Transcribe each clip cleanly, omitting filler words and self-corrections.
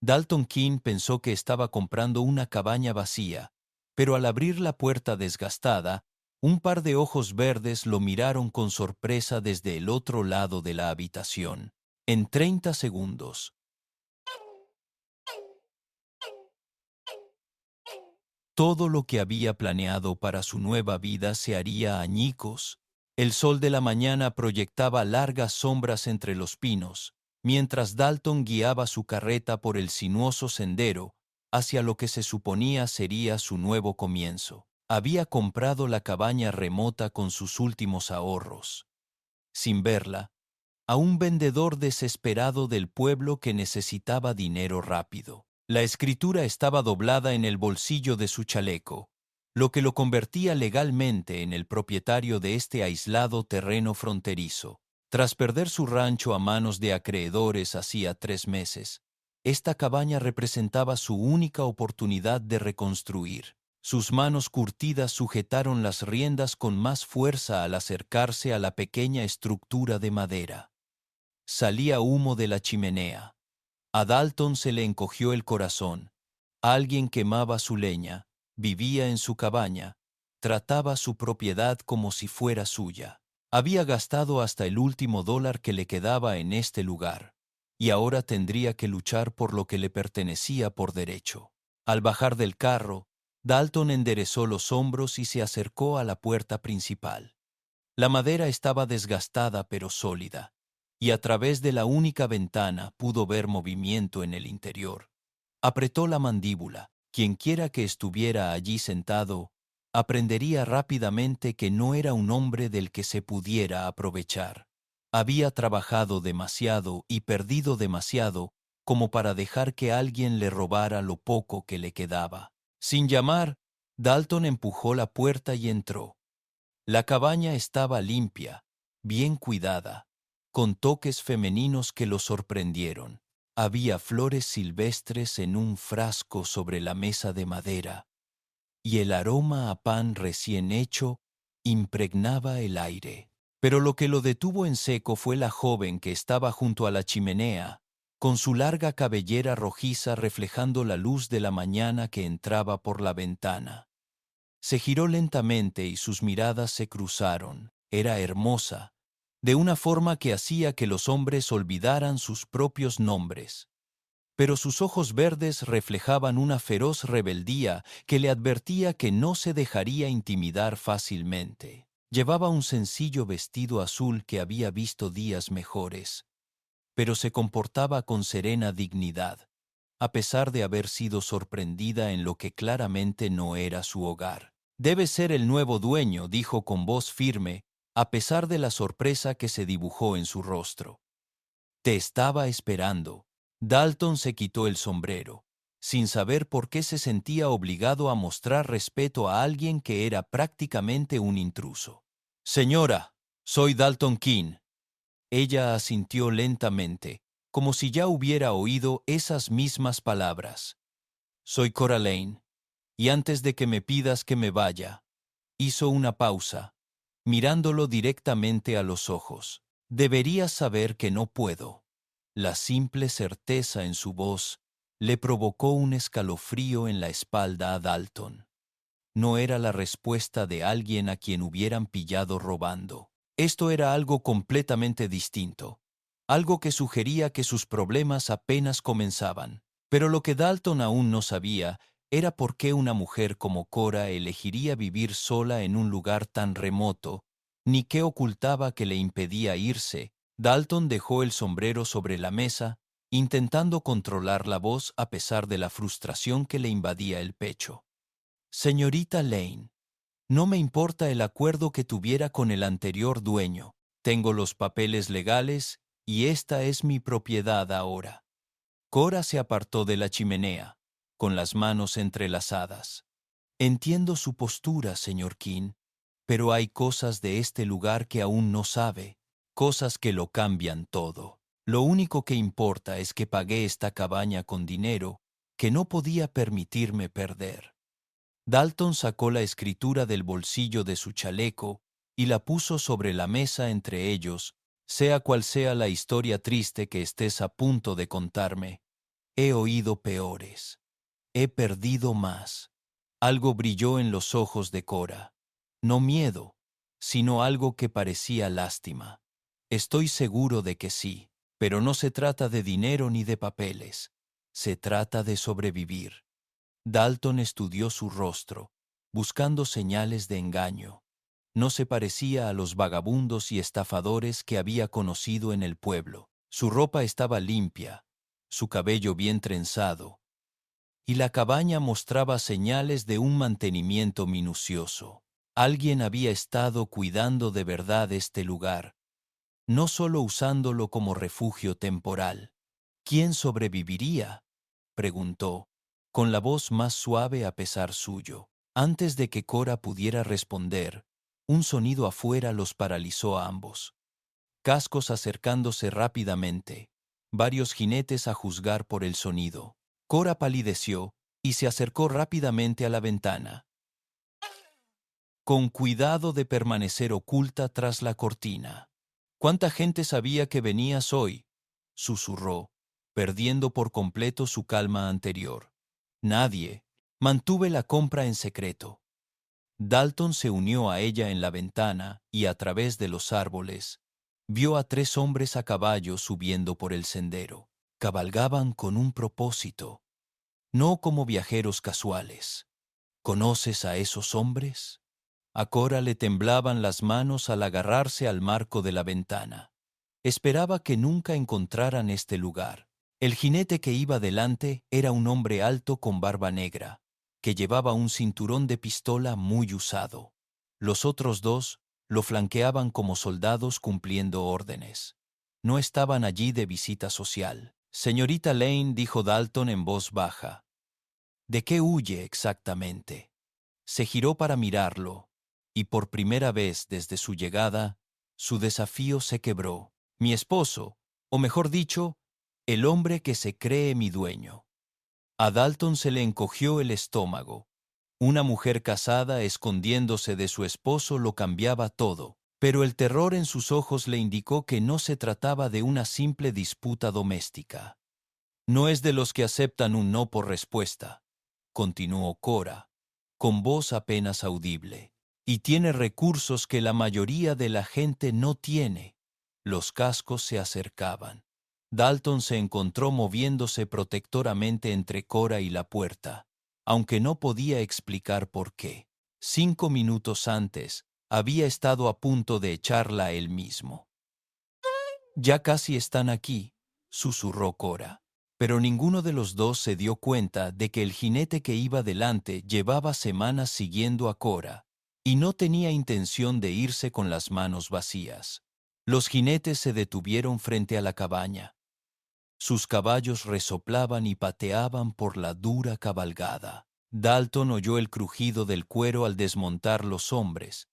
Dalton King pensó que estaba comprando una cabaña vacía, pero al abrir la puerta desgastada, un par de ojos verdes lo miraron con sorpresa desde el otro lado de la habitación. En 30 segundos, todo lo que había planeado para su nueva vida se haría añicos. El sol de la mañana proyectaba largas sombras entre los pinos, mientras Dalton guiaba su carreta por el sinuoso sendero hacia lo que se suponía sería su nuevo comienzo. Había comprado la cabaña remota con sus últimos ahorros. Sin verla, a un vendedor desesperado del pueblo que necesitaba dinero rápido. La escritura estaba doblada en el bolsillo de su chaleco, lo que lo convertía legalmente en el propietario de este aislado terreno fronterizo. Tras perder su rancho a manos de acreedores hacía 3 meses, esta cabaña representaba su única oportunidad de reconstruir. Sus manos curtidas sujetaron las riendas con más fuerza al acercarse a la pequeña estructura de madera. Salía humo de la chimenea. A Dalton se le encogió el corazón. Alguien quemaba su leña, vivía en su cabaña, trataba su propiedad como si fuera suya. Había gastado hasta el último dólar que le quedaba en este lugar, y ahora tendría que luchar por lo que le pertenecía por derecho. Al bajar del carro, Dalton enderezó los hombros y se acercó a la puerta principal. La madera estaba desgastada pero sólida, y a través de la única ventana pudo ver movimiento en el interior. Apretó la mandíbula. Quienquiera que estuviera allí sentado, aprendería rápidamente que no era un hombre del que se pudiera aprovechar. Había trabajado demasiado y perdido demasiado como para dejar que alguien le robara lo poco que le quedaba. Sin llamar, Dalton empujó la puerta y entró. La cabaña estaba limpia, bien cuidada, con toques femeninos que lo sorprendieron. Había flores silvestres en un frasco sobre la mesa de madera, y el aroma a pan recién hecho impregnaba el aire. Pero lo que lo detuvo en seco fue la joven que estaba junto a la chimenea, con su larga cabellera rojiza reflejando la luz de la mañana que entraba por la ventana. Se giró lentamente y sus miradas se cruzaron. Era hermosa, de una forma que hacía que los hombres olvidaran sus propios nombres. Pero sus ojos verdes reflejaban una feroz rebeldía que le advertía que no se dejaría intimidar fácilmente. Llevaba un sencillo vestido azul que había visto días mejores, pero se comportaba con serena dignidad, a pesar de haber sido sorprendida en lo que claramente no era su hogar. «Debe ser el nuevo dueño», dijo con voz firme, a pesar de la sorpresa que se dibujó en su rostro. «Te estaba esperando». Dalton se quitó el sombrero, sin saber por qué se sentía obligado a mostrar respeto a alguien que era prácticamente un intruso. «Señora, soy Dalton King». Ella asintió lentamente, como si ya hubiera oído esas mismas palabras. «Soy Coraline, y antes de que me pidas que me vaya», hizo una pausa, mirándolo directamente a los ojos. «Deberías saber que no puedo». La simple certeza en su voz le provocó un escalofrío en la espalda a Dalton. No era la respuesta de alguien a quien hubieran pillado robando. Esto era algo completamente distinto, algo que sugería que sus problemas apenas comenzaban. Pero lo que Dalton aún no sabía era por qué una mujer como Cora elegiría vivir sola en un lugar tan remoto, ni qué ocultaba que le impedía irse. Dalton dejó el sombrero sobre la mesa, intentando controlar la voz a pesar de la frustración que le invadía el pecho. «Señorita Lane, no me importa el acuerdo que tuviera con el anterior dueño. Tengo los papeles legales y esta es mi propiedad ahora». Cora se apartó de la chimenea, con las manos entrelazadas. «Entiendo su postura, señor King, pero hay cosas de este lugar que aún no sabe, cosas que lo cambian todo. Lo único que importa es que pagué esta cabaña con dinero que no podía permitirme perder». Dalton sacó la escritura del bolsillo de su chaleco y la puso sobre la mesa entre ellos. «Sea cual sea la historia triste que estés a punto de contarme, He oído peores. He perdido más. Algo brilló en los ojos de Cora. No miedo, sino algo que parecía lástima. Estoy seguro de que sí, pero no se trata de dinero ni de papeles. Se trata de sobrevivir. Dalton estudió su rostro, buscando señales de engaño. No se parecía a los vagabundos y estafadores que había conocido en el pueblo. Su ropa estaba limpia, su cabello bien trenzado, y la cabaña mostraba señales de un mantenimiento minucioso. Alguien había estado cuidando de verdad este lugar, no solo usándolo como refugio temporal. ¿Quién sobreviviría?, preguntó, con la voz más suave a pesar suyo. Antes de que Cora pudiera responder, un sonido afuera los paralizó a ambos. Cascos acercándose rápidamente, varios jinetes a juzgar por el sonido. Cora palideció y se acercó rápidamente a la ventana, con cuidado de permanecer oculta tras la cortina. ¿Cuánta gente sabía que venías hoy?, susurró, perdiendo por completo su calma anterior. Nadie. Mantuve la compra en secreto. Dalton se unió a ella en la ventana y a través de los árboles vio a 3 hombres a caballo subiendo por el sendero. Cabalgaban con un propósito, no como viajeros casuales. ¿Conoces a esos hombres? A Cora le temblaban las manos al agarrarse al marco de la ventana. Esperaba que nunca encontraran este lugar. El jinete que iba delante era un hombre alto con barba negra, que llevaba un cinturón de pistola muy usado. Los otros 2 lo flanqueaban como soldados cumpliendo órdenes. No estaban allí de visita social. Señorita Lane, dijo Dalton en voz baja. ¿De qué huye exactamente? Se giró para mirarlo, y por primera vez desde su llegada, su desafío se quebró. Mi esposo, o mejor dicho, el hombre que se cree mi dueño. A Dalton se le encogió el estómago. Una mujer casada escondiéndose de su esposo lo cambiaba todo, pero el terror en sus ojos le indicó que no se trataba de una simple disputa doméstica. No es de los que aceptan un no por respuesta, continuó Cora, con voz apenas audible, y tiene recursos que la mayoría de la gente no tiene. Los cascos se acercaban. Dalton se encontró moviéndose protectoramente entre Cora y la puerta, aunque no podía explicar por qué. 5 minutos antes, había estado a punto de echarla él mismo. Ya casi están aquí, susurró Cora. Pero ninguno de los 2 se dio cuenta de que el jinete que iba delante llevaba semanas siguiendo a Cora, y no tenía intención de irse con las manos vacías. Los jinetes se detuvieron frente a la cabaña. Sus caballos resoplaban y pateaban por la dura cabalgada. Dalton oyó el crujido del cuero al desmontar los hombres,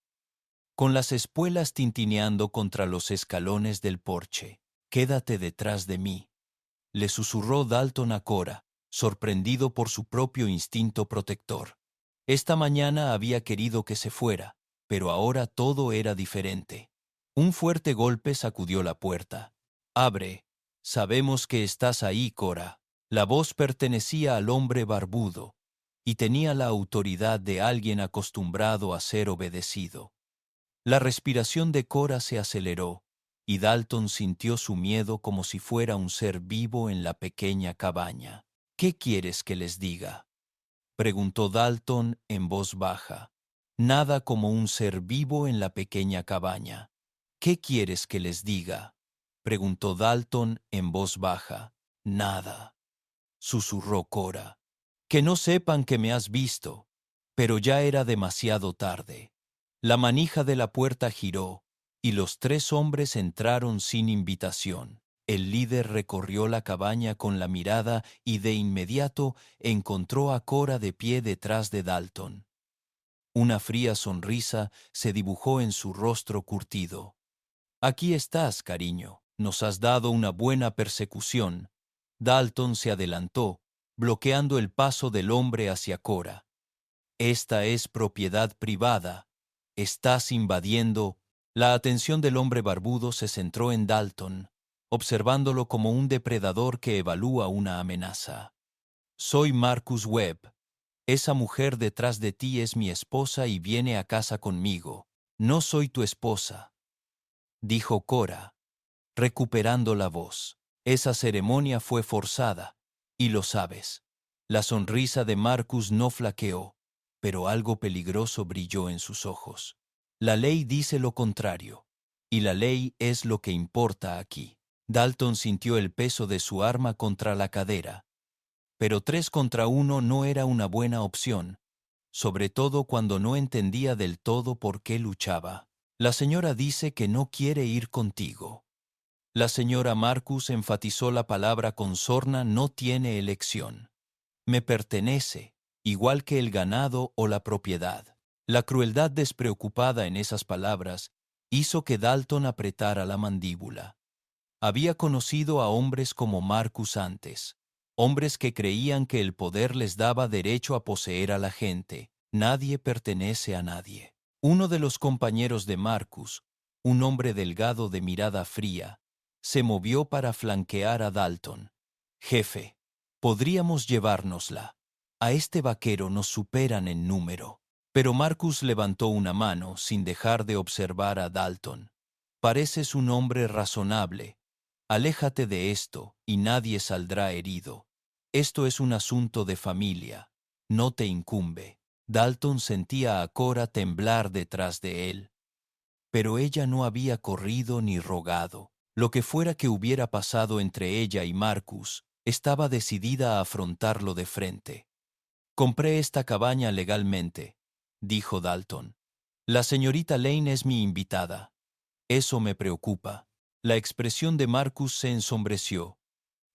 con las espuelas tintineando contra los escalones del porche. «Quédate detrás de mí», le susurró Dalton a Cora, sorprendido por su propio instinto protector. Esta mañana había querido que se fuera, pero ahora todo era diferente. Un fuerte golpe sacudió la puerta. «Abre. Sabemos que estás ahí, Cora». La voz pertenecía al hombre barbudo, y tenía la autoridad de alguien acostumbrado a ser obedecido. La respiración de Cora se aceleró, y Dalton sintió su miedo como si fuera un ser vivo en la pequeña cabaña. «¿Qué quieres que les diga?», preguntó Dalton en voz baja. «Nada como un ser vivo en la pequeña cabaña». «¿Qué quieres que les diga?», preguntó Dalton en voz baja. «Nada», susurró Cora. «Que no sepan que me has visto». Pero ya era demasiado tarde. La manija de la puerta giró, y los 3 hombres entraron sin invitación. El líder recorrió la cabaña con la mirada y de inmediato encontró a Cora de pie detrás de Dalton. Una fría sonrisa se dibujó en su rostro curtido. «Aquí estás, cariño. Nos has dado una buena persecución». Dalton se adelantó, bloqueando el paso del hombre hacia Cora. «Esta es propiedad privada. Estás invadiendo». La atención del hombre barbudo se centró en Dalton. observándolo como un depredador que evalúa una amenaza. Soy Marcus Webb. Esa mujer detrás de ti es mi esposa y viene a casa conmigo. No soy tu esposa, dijo Cora, recuperando la voz. Esa ceremonia fue forzada, y lo sabes. La sonrisa de Marcus no flaqueó, pero algo peligroso brilló en sus ojos. La ley dice lo contrario, y la ley es lo que importa aquí. Dalton sintió el peso de su arma contra la cadera, pero 3 contra 1 no era una buena opción, sobre todo cuando no entendía del todo por qué luchaba. La señora dice que no quiere ir contigo. La señora Marcus enfatizó la palabra con sorna: no tiene elección. Me pertenece, igual que el ganado o la propiedad. La crueldad despreocupada en esas palabras hizo que Dalton apretara la mandíbula. Había conocido a hombres como Marcus antes, hombres que creían que el poder les daba derecho a poseer a la gente. Nadie pertenece a nadie. Uno de los compañeros de Marcus, un hombre delgado de mirada fría, se movió para flanquear a Dalton. Jefe, podríamos llevárnosla. A este vaquero nos superan en número. Pero Marcus levantó una mano sin dejar de observar a Dalton. Pareces un hombre razonable. Aléjate de esto y nadie saldrá herido. Esto es un asunto de familia. No te incumbe. Dalton sentía a Cora temblar detrás de él. Pero ella no había corrido ni rogado. Lo que fuera que hubiera pasado entre ella y Marcus, estaba decidida a afrontarlo de frente. Compré esta cabaña legalmente, dijo Dalton. La señorita Lane es mi invitada. Eso me preocupa. La expresión de Marcus se ensombreció.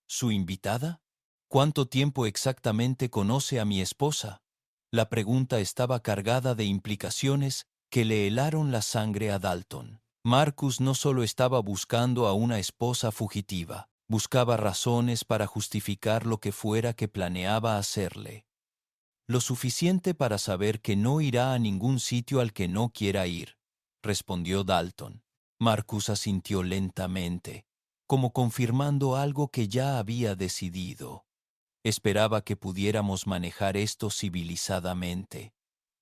¿Su invitada? ¿Cuánto tiempo exactamente conoce a mi esposa? La pregunta estaba cargada de implicaciones que le helaron la sangre a Dalton. Marcus no solo estaba buscando a una esposa fugitiva, buscaba razones para justificar lo que fuera que planeaba hacerle. Lo suficiente para saber que no irá a ningún sitio al que no quiera ir, respondió Dalton. Marcus asintió lentamente, como confirmando algo que ya había decidido. Esperaba que pudiéramos manejar esto civilizadamente,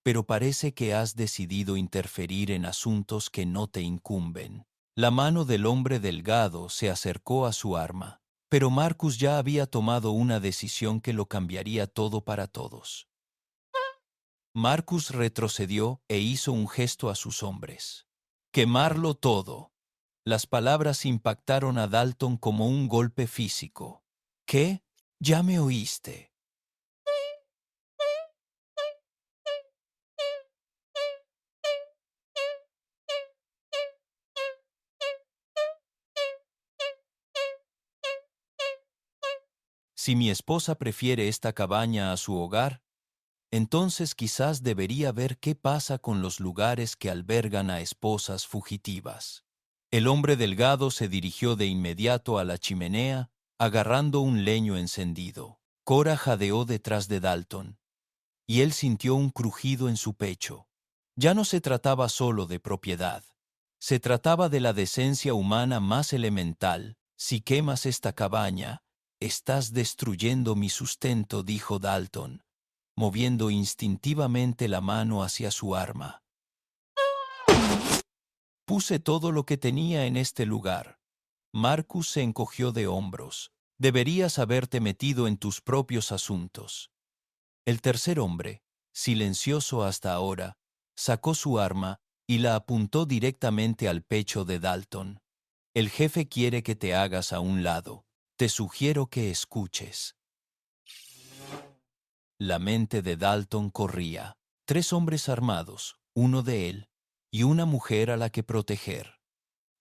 pero parece que has decidido interferir en asuntos que no te incumben. La mano del hombre delgado se acercó a su arma, pero Marcus ya había tomado una decisión que lo cambiaría todo para todos. Marcus retrocedió e hizo un gesto a sus hombres. Quemarlo todo. Las palabras impactaron a Dalton como un golpe físico. ¿Qué? Ya me oíste. Si mi esposa prefiere esta cabaña a su hogar, entonces quizás debería ver qué pasa con los lugares que albergan a esposas fugitivas. El hombre delgado se dirigió de inmediato a la chimenea, agarrando un leño encendido. Cora jadeó detrás de Dalton, y él sintió un crujido en su pecho. Ya no se trataba solo de propiedad. Se trataba de la decencia humana más elemental. Si quemas esta cabaña, estás destruyendo mi sustento, dijo Dalton, moviendo instintivamente la mano hacia su arma. Puse todo lo que tenía en este lugar. Marcus se encogió de hombros. Deberías haberte metido en tus propios asuntos. El tercer hombre, silencioso hasta ahora, sacó su arma y la apuntó directamente al pecho de Dalton. El jefe quiere que te hagas a un lado. Te sugiero que escuches. La mente de Dalton corría. 3 hombres armados, uno de él, y una mujer a la que proteger.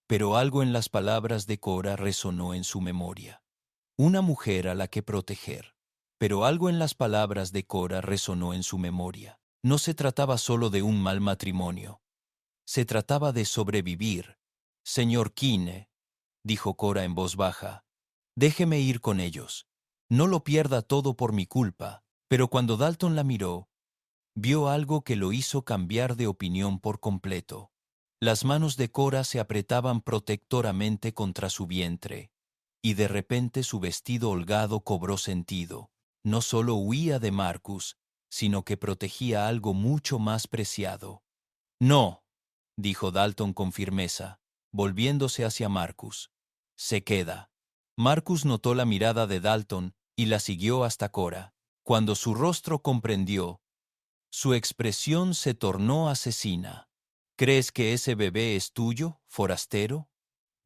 Pero algo en las palabras de Cora resonó en su memoria. Una mujer a la que proteger. Pero algo en las palabras de Cora resonó en su memoria. No se trataba solo de un mal matrimonio. Se trataba de sobrevivir. Señor Keene, dijo Cora en voz baja, déjeme ir con ellos. No lo pierda todo por mi culpa. Pero cuando Dalton la miró, vio algo que lo hizo cambiar de opinión por completo. Las manos de Cora se apretaban protectoramente contra su vientre. y de repente su vestido holgado cobró sentido. No solo huía de Marcus, sino que protegía algo mucho más preciado. No, dijo Dalton con firmeza, volviéndose hacia Marcus. Se queda. Marcus notó la mirada de Dalton y la siguió hasta Cora. Cuando su rostro comprendió, su expresión se tornó asesina. ¿Crees que ese bebé es tuyo, forastero?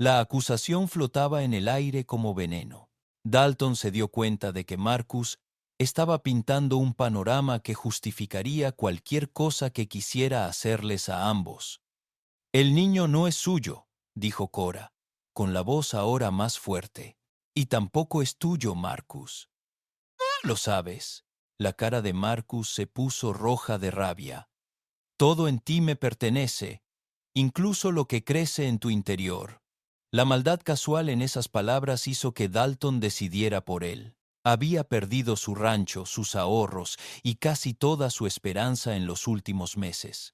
La acusación flotaba en el aire como veneno. Dalton se dio cuenta de que Marcus estaba pintando un panorama que justificaría cualquier cosa que quisiera hacerles a ambos. El niño no es suyo, dijo Cora, con la voz ahora más fuerte. Y tampoco es tuyo, Marcus. Lo sabes. La cara de Marcus se puso roja de rabia. Todo en ti me pertenece, incluso lo que crece en tu interior. La maldad casual en esas palabras hizo que Dalton decidiera por él. Había perdido su rancho, sus ahorros y casi toda su esperanza en los últimos meses.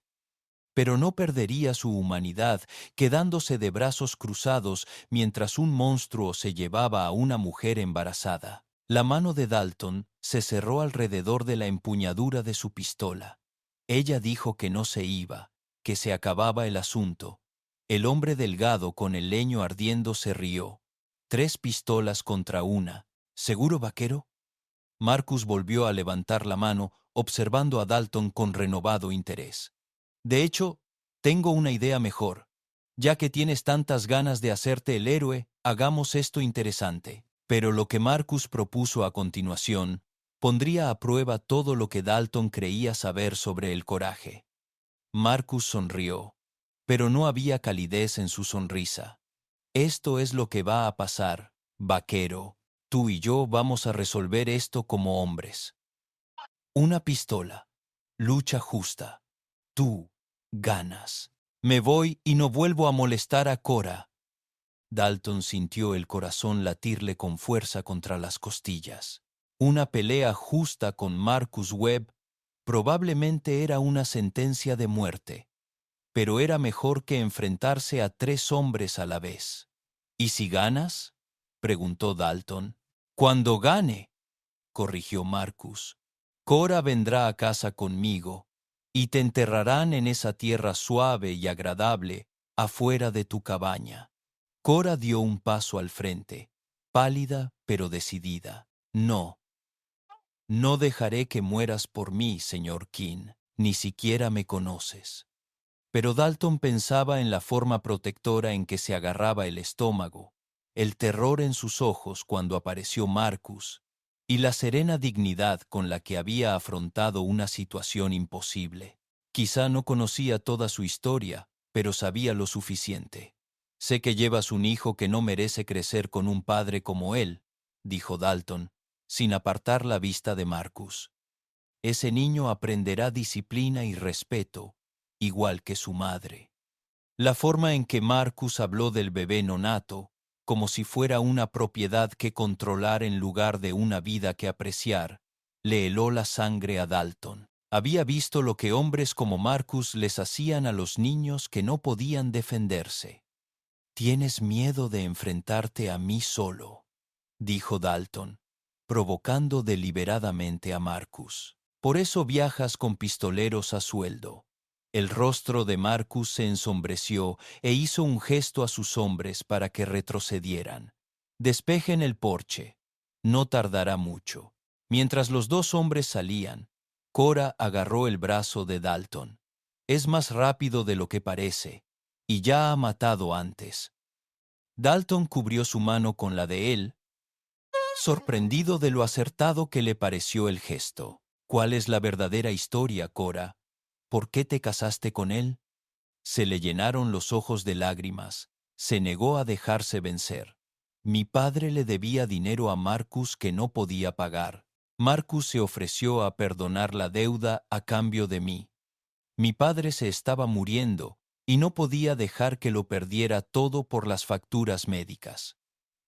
Pero no perdería su humanidad, quedándose de brazos cruzados mientras un monstruo se llevaba a una mujer embarazada. La mano de Dalton se cerró alrededor de la empuñadura de su pistola. Ella dijo que no se iba, que se acababa el asunto. El hombre delgado con el leño ardiendo se rió. 3 pistolas contra una. ¿Seguro, vaquero? Marcus volvió a levantar la mano, observando a Dalton con renovado interés. De hecho, tengo una idea mejor. Ya que tienes tantas ganas de hacerte el héroe, hagamos esto interesante. Pero lo que Marcus propuso a continuación pondría a prueba todo lo que Dalton creía saber sobre el coraje. Marcus sonrió, pero no había calidez en su sonrisa. Esto es lo que va a pasar, vaquero. Tú y yo vamos a resolver esto como hombres. Una pistola. Lucha justa. Tú ganas. Me voy y no vuelvo a molestar a Cora. Dalton sintió el corazón latirle con fuerza contra las costillas. Una pelea justa con Marcus Webb probablemente era una sentencia de muerte, pero era mejor que enfrentarse a 3 hombres a la vez. ¿Y si ganas?, preguntó Dalton. Cuando gane, corrigió Marcus. Cora vendrá a casa conmigo, y te enterrarán en esa tierra suave y agradable, afuera de tu cabaña. Cora dio un paso al frente, pálida pero decidida. No, no dejaré que mueras por mí, señor King. Ni siquiera me conoces. Pero Dalton pensaba en la forma protectora en que se agarraba el estómago, el terror en sus ojos cuando apareció Marcus, y la serena dignidad con la que había afrontado una situación imposible. Quizá no conocía toda su historia, pero sabía lo suficiente. Sé que llevas un hijo que no merece crecer con un padre como él, dijo Dalton, sin apartar la vista de Marcus. Ese niño aprenderá disciplina y respeto, igual que su madre. La forma en que Marcus habló del bebé nonato, como si fuera una propiedad que controlar en lugar de una vida que apreciar, le heló la sangre a Dalton. Había visto lo que hombres como Marcus les hacían a los niños que no podían defenderse. «Tienes miedo de enfrentarte a mí solo», dijo Dalton, provocando deliberadamente a Marcus. «Por eso viajas con pistoleros a sueldo». El rostro de Marcus se ensombreció e hizo un gesto a sus hombres para que retrocedieran. «Despejen el porche. No tardará mucho». Mientras los 2 hombres salían, Cora agarró el brazo de Dalton. «Es más rápido de lo que parece, y ya ha matado antes». Dalton cubrió su mano con la de él, sorprendido de lo acertado que le pareció el gesto. «¿Cuál es la verdadera historia, Cora? ¿Por qué te casaste con él?» Se le llenaron los ojos de lágrimas. Se negó a dejarse vencer. «Mi padre le debía dinero a Marcus que no podía pagar. Marcus se ofreció a perdonar la deuda a cambio de mí. Mi padre se estaba muriendo y no podía dejar que lo perdiera todo por las facturas médicas».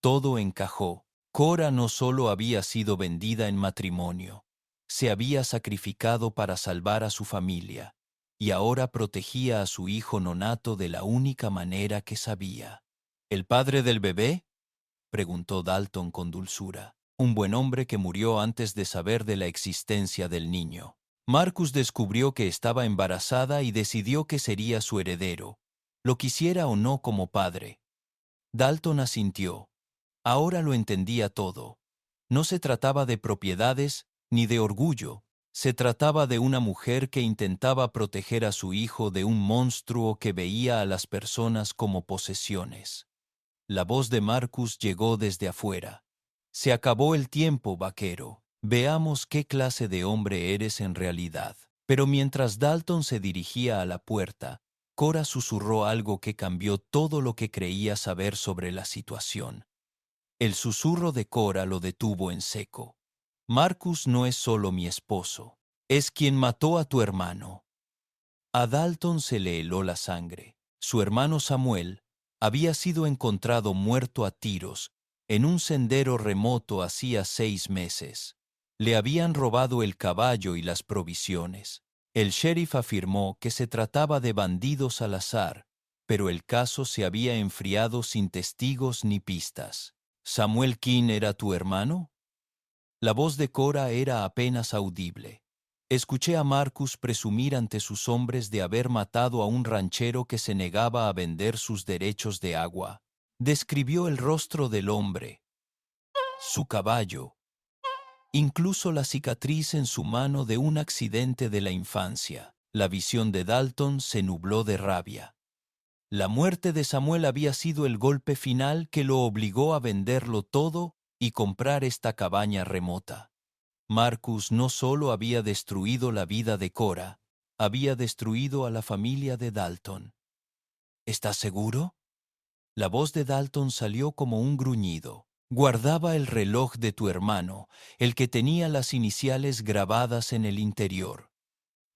Todo encajó. Cora no solo había sido vendida en matrimonio, se había sacrificado para salvar a su familia, y ahora protegía a su hijo nonato de la única manera que sabía. ¿El padre del bebé? preguntó Dalton con dulzura. Un buen hombre que murió antes de saber de la existencia del niño. Marcus descubrió que estaba embarazada y decidió que sería su heredero, lo quisiera o no como padre. Dalton asintió. Ahora lo entendía todo. No se trataba de propiedades ni de orgullo. Se trataba de una mujer que intentaba proteger a su hijo de un monstruo que veía a las personas como posesiones. La voz de Marcus llegó desde afuera. Se acabó el tiempo, vaquero. Veamos qué clase de hombre eres en realidad. Pero mientras Dalton se dirigía a la puerta, Cora susurró algo que cambió todo lo que creía saber sobre la situación. El susurro de Cora lo detuvo en seco. Marcus no es solo mi esposo, es quien mató a tu hermano. A Dalton se le heló la sangre. Su hermano Samuel había sido encontrado muerto a tiros en un sendero remoto hacía 6 meses. Le habían robado el caballo y las provisiones. El sheriff afirmó que se trataba de bandidos al azar, pero el caso se había enfriado sin testigos ni pistas. ¿Samuel King era tu hermano? La voz de Cora era apenas audible. Escuché a Marcus presumir ante sus hombres de haber matado a un ranchero que se negaba a vender sus derechos de agua. Describió el rostro del hombre, su caballo, incluso la cicatriz en su mano de un accidente de la infancia. La visión de Dalton se nubló de rabia. La muerte de Samuel había sido el golpe final que lo obligó a venderlo todo y comprar esta cabaña remota. Marcus no solo había destruido la vida de Cora, había destruido a la familia de Dalton. ¿Estás seguro? La voz de Dalton salió como un gruñido. Guardaba el reloj de tu hermano, el que tenía las iniciales grabadas en el interior.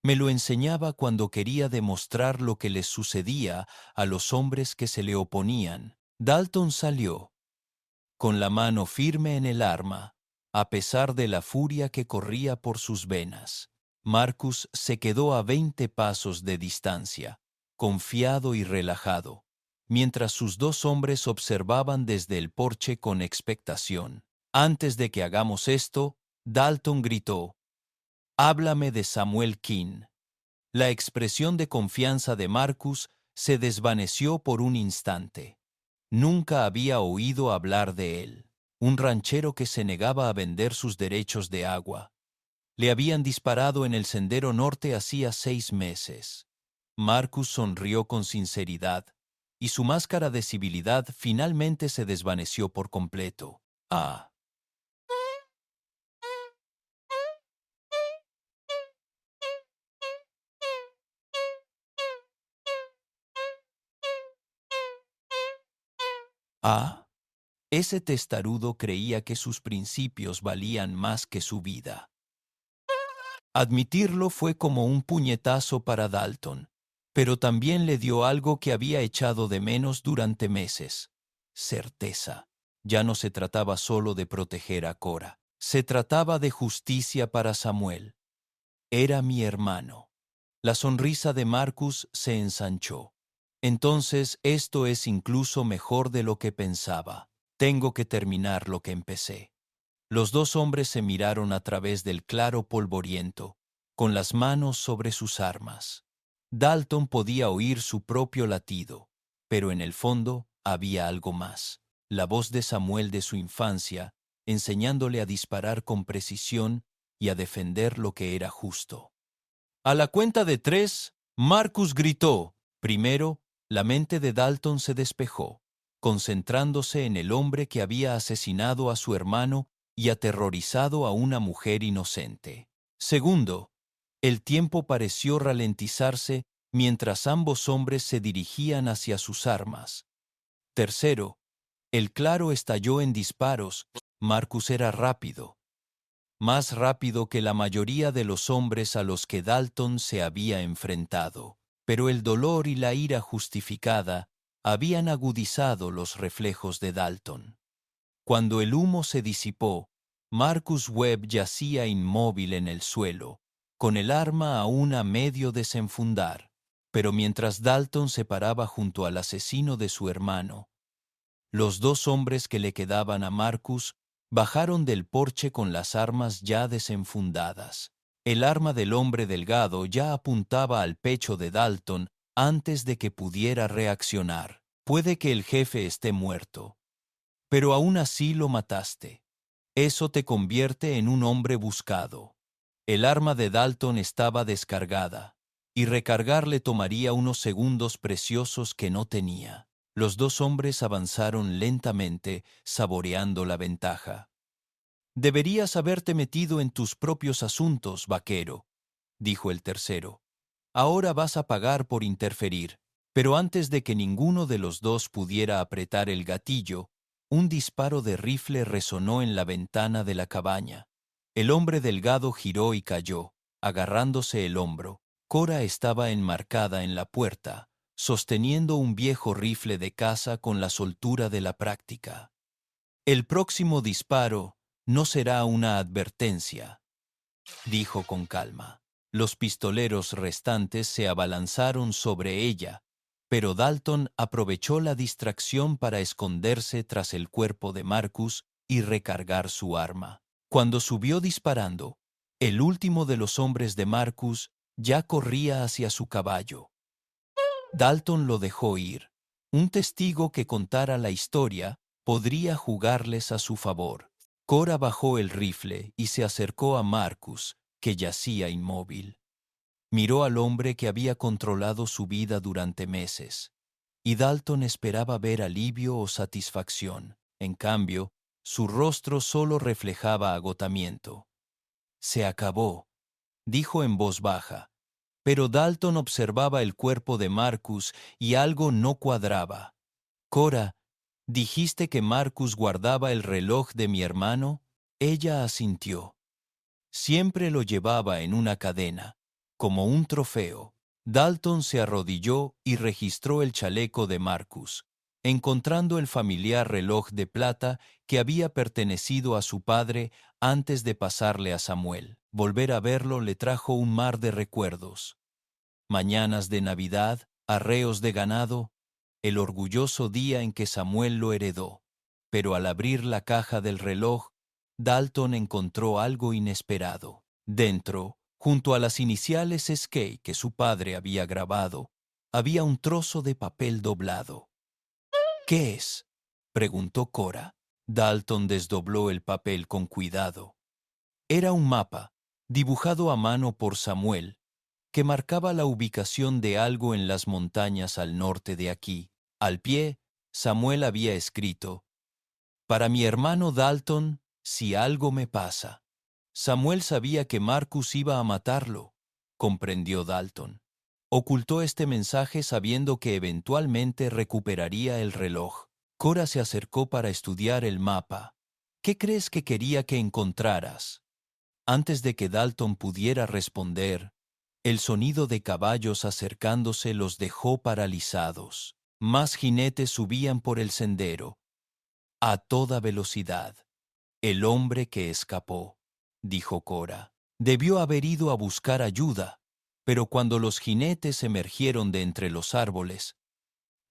Me lo enseñaba cuando quería demostrar lo que les sucedía a los hombres que se le oponían. Dalton salió, con la mano firme en el arma, a pesar de la furia que corría por sus venas. Marcus se quedó a 20 pasos de distancia, confiado y relajado, mientras sus 2 hombres observaban desde el porche con expectación. Antes de que hagamos esto, Dalton gritó, «Háblame de Samuel King». La expresión de confianza de Marcus se desvaneció por un instante. Nunca había oído hablar de él. Un ranchero que se negaba a vender sus derechos de agua. Le habían disparado en el sendero norte hacía 6 meses. Marcus sonrió con sinceridad, y su máscara de civilidad finalmente se desvaneció por completo. Ah. Ah. Ese testarudo creía que sus principios valían más que su vida. Admitirlo fue como un puñetazo para Dalton, pero también le dio algo que había echado de menos durante meses: certeza. Ya no se trataba solo de proteger a Cora, se trataba de justicia para Samuel. Era mi hermano. La sonrisa de Marcus se ensanchó. Entonces esto es incluso mejor de lo que pensaba. Tengo que terminar lo que empecé. Los 2 hombres se miraron a través del claro polvoriento, con las manos sobre sus armas. Dalton podía oír su propio latido, pero en el fondo había algo más. La voz de Samuel de su infancia, enseñándole a disparar con precisión y a defender lo que era justo. A la cuenta de 3, Marcus gritó. Primero, la mente de Dalton se despejó, concentrándose en el hombre que había asesinado a su hermano y aterrorizado a una mujer inocente. Segundo, el tiempo pareció ralentizarse mientras ambos hombres se dirigían hacia sus armas. Tercero, el claro estalló en disparos. Marcus era rápido, más rápido que la mayoría de los hombres a los que Dalton se había enfrentado, pero el dolor y la ira justificada habían agudizado los reflejos de Dalton. Cuando el humo se disipó, Marcus Webb yacía inmóvil en el suelo, con el arma aún a medio desenfundar. Pero mientras Dalton se paraba junto al asesino de su hermano, Los dos hombres que le quedaban a Marcus bajaron del porche con las armas ya desenfundadas. El arma del hombre delgado ya apuntaba al pecho de Dalton antes de que pudiera reaccionar. Puede que el jefe esté muerto, pero aún así lo mataste. Eso te convierte en un hombre buscado. El arma de Dalton estaba descargada, y recargarle tomaría unos segundos preciosos que no tenía. Los dos hombres avanzaron lentamente, saboreando la ventaja. «Deberías haberte metido en tus propios asuntos, vaquero», dijo el tercero. «Ahora vas a pagar por interferir». Pero antes de que ninguno de los dos pudiera apretar el gatillo, un disparo de rifle resonó en la ventana de la cabaña. El hombre delgado giró y cayó, agarrándose el hombro. Cora estaba enmarcada en la puerta, sosteniendo un viejo rifle de caza con la soltura de la práctica. «El próximo disparo no será una advertencia», dijo con calma. Los pistoleros restantes se abalanzaron sobre ella, pero Dalton aprovechó la distracción para esconderse tras el cuerpo de Marcus y recargar su arma. Cuando subió disparando, el último de los hombres de Marcus ya corría hacia su caballo. Dalton lo dejó ir. Un testigo que contara la historia podría jugarles a su favor. Cora bajó el rifle y se acercó a Marcus, que yacía inmóvil. Miró al hombre que había controlado su vida durante meses, y Dalton esperaba ver alivio o satisfacción. En cambio, su rostro solo reflejaba agotamiento. «Se acabó», dijo en voz baja, pero Dalton observaba el cuerpo de Marcus y algo no cuadraba. «Cora, ¿dijiste que Marcus guardaba el reloj de mi hermano?» Ella asintió. Siempre lo llevaba en una cadena, como un trofeo. Dalton se arrodilló y registró el chaleco de Marcus, encontrando el familiar reloj de plata que había pertenecido a su padre antes de pasarle a Samuel. Volver a verlo le trajo un mar de recuerdos. Mañanas de Navidad, arreos de ganado, el orgulloso día en que Samuel lo heredó. Pero al abrir la caja del reloj, Dalton encontró algo inesperado. Dentro, junto a las iniciales Skate que su padre había grabado, había un trozo de papel doblado. «¿Qué es?», preguntó Cora. Dalton desdobló el papel con cuidado. Era un mapa, dibujado a mano por Samuel, que marcaba la ubicación de algo en las montañas al norte de aquí. Al pie, Samuel había escrito: «Para mi hermano Dalton, si algo me pasa». Samuel sabía que Marcus iba a matarlo, comprendió Dalton. Ocultó este mensaje sabiendo que eventualmente recuperaría el reloj. Cora se acercó para estudiar el mapa. «¿Qué crees que quería que encontraras?». Antes de que Dalton pudiera responder, el sonido de caballos acercándose los dejó paralizados. Más jinetes subían por el sendero, a toda velocidad. «El hombre que escapó», dijo Cora. «Debió haber ido a buscar ayuda», pero cuando los jinetes emergieron de entre los árboles,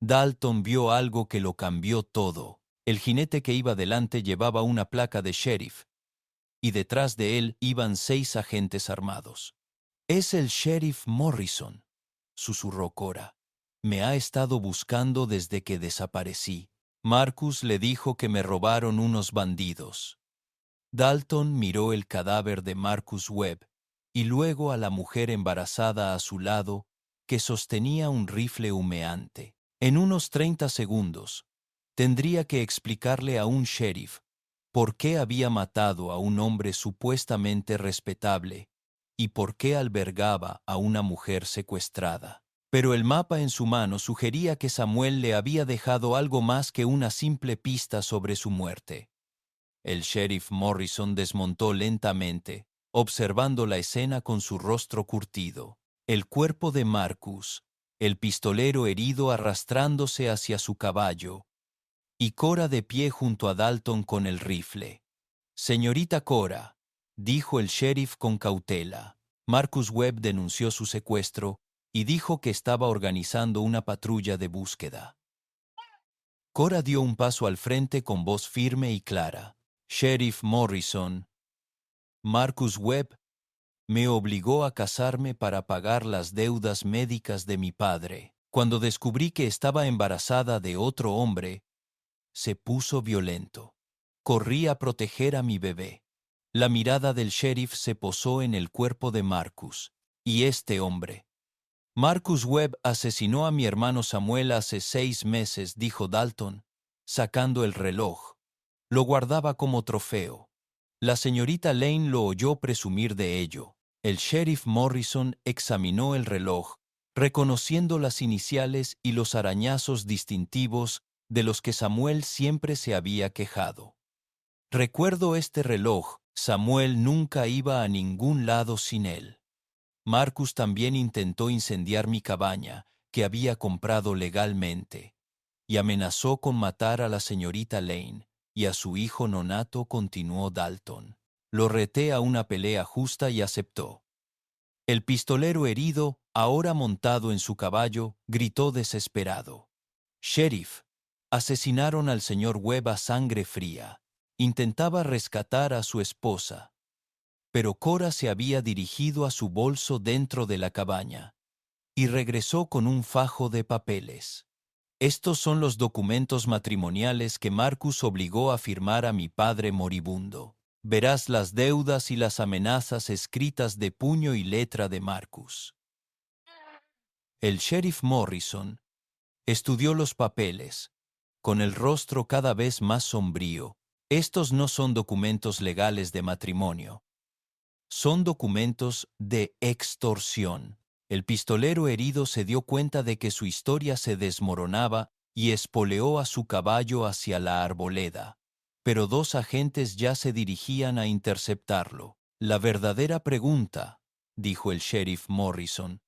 Dalton vio algo que lo cambió todo. El jinete que iba delante llevaba una placa de sheriff, y detrás de él iban 6 agentes armados. «Es el sheriff Morrison», susurró Cora. «Me ha estado buscando desde que desaparecí. Marcus le dijo que me robaron unos bandidos». Dalton miró el cadáver de Marcus Webb y luego a la mujer embarazada a su lado que sostenía un rifle humeante. En unos 30 segundos, tendría que explicarle a un sheriff por qué había matado a un hombre supuestamente respetable y por qué albergaba a una mujer secuestrada. Pero el mapa en su mano sugería que Samuel le había dejado algo más que una simple pista sobre su muerte. El sheriff Morrison desmontó lentamente, observando la escena con su rostro curtido. El cuerpo de Marcus, el pistolero herido arrastrándose hacia su caballo, y Cora de pie junto a Dalton con el rifle. «Señorita Cora», dijo el sheriff con cautela. Marcus Webb denunció su secuestro y dijo que estaba organizando una patrulla de búsqueda. Cora dio un paso al frente con voz firme y clara. Sheriff Morrison, Marcus Webb me obligó a casarme para pagar las deudas médicas de mi padre. Cuando descubrí que estaba embarazada de otro hombre, se puso violento. Corrí a proteger a mi bebé. La mirada del sheriff se posó en el cuerpo de Marcus. Y este hombre. Marcus Webb asesinó a mi hermano Samuel hace 6 meses, dijo Dalton, sacando el reloj. Lo guardaba como trofeo. La señorita Lane lo oyó presumir de ello. El sheriff Morrison examinó el reloj, reconociendo las iniciales y los arañazos distintivos de los que Samuel siempre se había quejado. Recuerdo este reloj, Samuel nunca iba a ningún lado sin él. Marcus también intentó incendiar mi cabaña, que había comprado legalmente, y amenazó con matar a la señorita Lane y a su hijo nonato, continuó Dalton. Lo reté a una pelea justa y aceptó. El pistolero herido, ahora montado en su caballo, gritó desesperado. «Sheriff, asesinaron al señor Webb a sangre fría. Intentaba rescatar a su esposa». Pero Cora se había dirigido a su bolso dentro de la cabaña y regresó con un fajo de papeles. «Estos son los documentos matrimoniales que Marcus obligó a firmar a mi padre moribundo. Verás las deudas y las amenazas escritas de puño y letra de Marcus». El sheriff Morrison estudió los papeles, con el rostro cada vez más sombrío. «Estos no son documentos legales de matrimonio. Son documentos de extorsión». El pistolero herido se dio cuenta de que su historia se desmoronaba y espoleó a su caballo hacia la arboleda. Pero 2 agentes ya se dirigían a interceptarlo. «La verdadera pregunta», dijo el sheriff Morrison,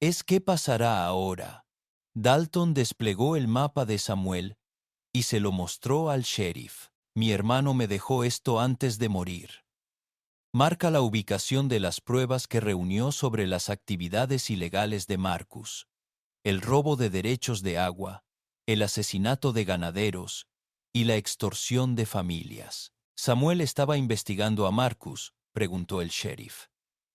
«es qué pasará ahora». Dalton desplegó el mapa de Samuel y se lo mostró al sheriff. «Mi hermano me dejó esto antes de morir. Marca la ubicación de las pruebas que reunió sobre las actividades ilegales de Marcus, el robo de derechos de agua, el asesinato de ganaderos y la extorsión de familias». «¿Samuel estaba investigando a Marcus?», preguntó el sheriff.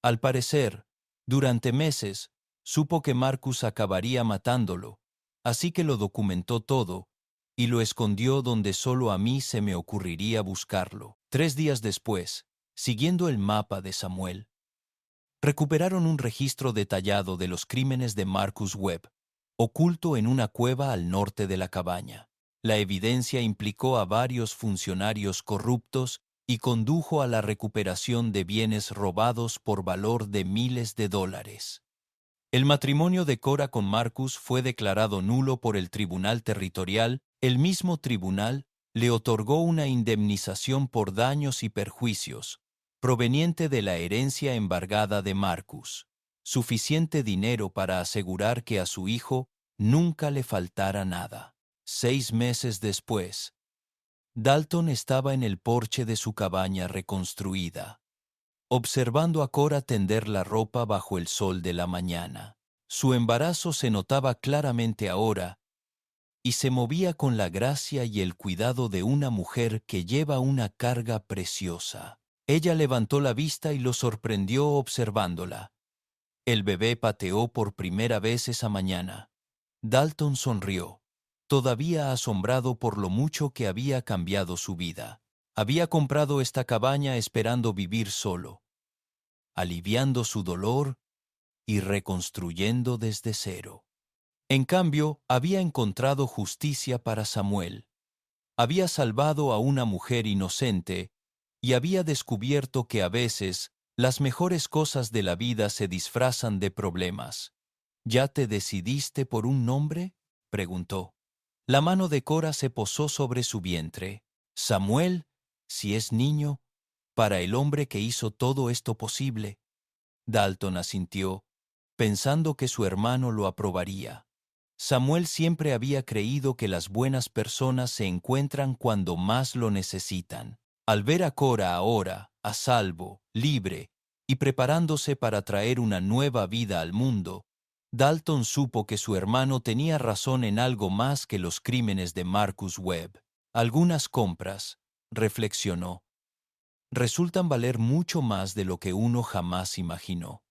«Al parecer, durante meses, supo que Marcus acabaría matándolo, así que lo documentó todo y lo escondió donde solo a mí se me ocurriría buscarlo. 3 días después, siguiendo el mapa de Samuel, recuperaron un registro detallado de los crímenes de Marcus Webb, oculto en una cueva al norte de la cabaña. La evidencia implicó a varios funcionarios corruptos y condujo a la recuperación de bienes robados por valor de miles de dólares. El matrimonio de Cora con Marcus fue declarado nulo por el Tribunal Territorial. El mismo tribunal le otorgó una indemnización por daños y perjuicios, proveniente de la herencia embargada de Marcus, suficiente dinero para asegurar que a su hijo nunca le faltara nada. 6 meses después, Dalton estaba en el porche de su cabaña reconstruida, observando a Cora tender la ropa bajo el sol de la mañana. Su embarazo se notaba claramente ahora y se movía con la gracia y el cuidado de una mujer que lleva una carga preciosa. Ella levantó la vista y lo sorprendió observándola. El bebé pateó por primera vez esa mañana. Dalton sonrió, todavía asombrado por lo mucho que había cambiado su vida. Había comprado esta cabaña esperando vivir solo, aliviando su dolor y reconstruyendo desde cero. En cambio, había encontrado justicia para Samuel. Había salvado a una mujer inocente y había descubierto que a veces las mejores cosas de la vida se disfrazan de problemas. «¿Ya te decidiste por un nombre?», preguntó. La mano de Cora se posó sobre su vientre. «Samuel, si es niño, para el hombre que hizo todo esto posible». Dalton asintió, pensando que su hermano lo aprobaría. Samuel siempre había creído que las buenas personas se encuentran cuando más lo necesitan. Al ver a Cora ahora, a salvo, libre y preparándose para traer una nueva vida al mundo, Dalton supo que su hermano tenía razón en algo más que los crímenes de Marcus Webb. Algunas compras, reflexionó, resultan valer mucho más de lo que uno jamás imaginó.